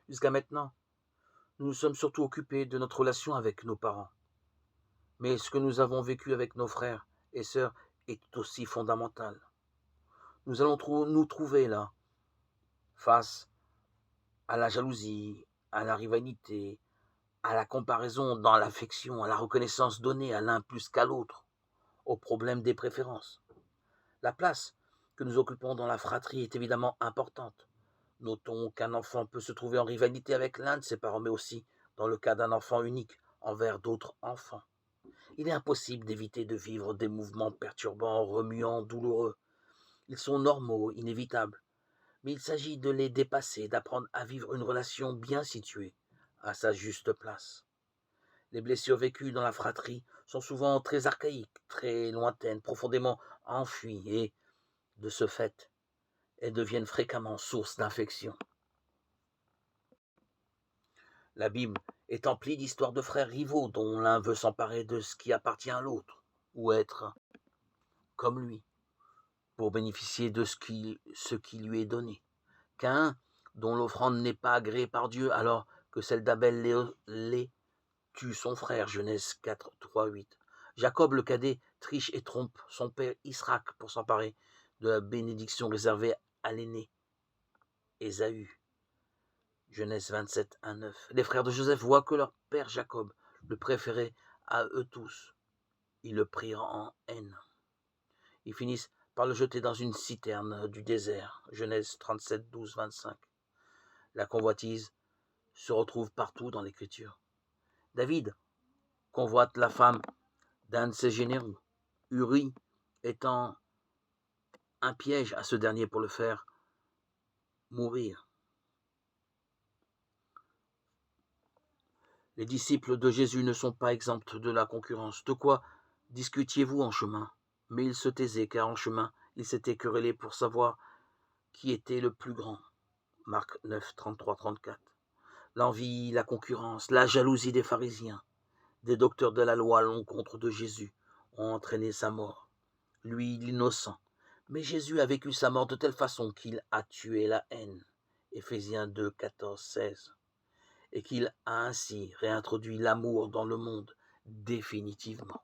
Jusqu'à maintenant, nous nous sommes surtout occupés de notre relation avec nos parents. Mais ce que nous avons vécu avec nos frères et sœurs est tout aussi fondamental. Nous allons nous trouver là, face à la jalousie, à la rivalité, à la comparaison dans l'affection, à la reconnaissance donnée à l'un plus qu'à l'autre, au problème des préférences. La place que nous occupons dans la fratrie est évidemment importante. Notons qu'un enfant peut se trouver en rivalité avec l'un de ses parents, mais aussi, dans le cas d'un enfant unique, envers d'autres enfants. Il est impossible d'éviter de vivre des mouvements perturbants, remuants, douloureux. Ils sont normaux, inévitables, mais il s'agit de les dépasser, d'apprendre à vivre une relation bien située, à sa juste place. Les blessures vécues dans la fratrie sont souvent très archaïques, très lointaines, profondément enfuies et, de ce fait, elles deviennent fréquemment source d'infection. La Bible est emplie d'histoires de frères rivaux dont l'un veut s'emparer de ce qui appartient à l'autre, ou être comme lui, pour bénéficier de ce qui lui est donné. Caïn, dont l'offrande n'est pas agréée par Dieu, alors que celle d'Abel l'est, tue son frère, Genèse 4, 3, 8. Jacob le cadet triche et trompe son père Israël pour s'emparer de la bénédiction réservée à l'aîné, Ésaü. Genèse 27, 1, 9. Les frères de Joseph voient que leur père Jacob le préférait à eux tous. Ils le prirent en haine. Ils finissent par le jeter dans une citerne du désert. Genèse 37, 12, 25. La convoitise se retrouve partout dans l'Écriture. David convoite la femme d'un de ses généraux, Uri étant un piège à ce dernier pour le faire mourir. Les disciples de Jésus ne sont pas exempts de la concurrence. De quoi discutiez-vous en chemin? Mais il se taisait, car en chemin, il s'était querellé pour savoir qui était le plus grand. Marc 9, 33, 34. L'envie, la concurrence, la jalousie des pharisiens, des docteurs de la loi à l'encontre de Jésus, ont entraîné sa mort. Lui, l'innocent. Mais Jésus a vécu sa mort de telle façon qu'il a tué la haine. Éphésiens 2, 14, 16. Et qu'il a ainsi réintroduit l'amour dans le monde définitivement.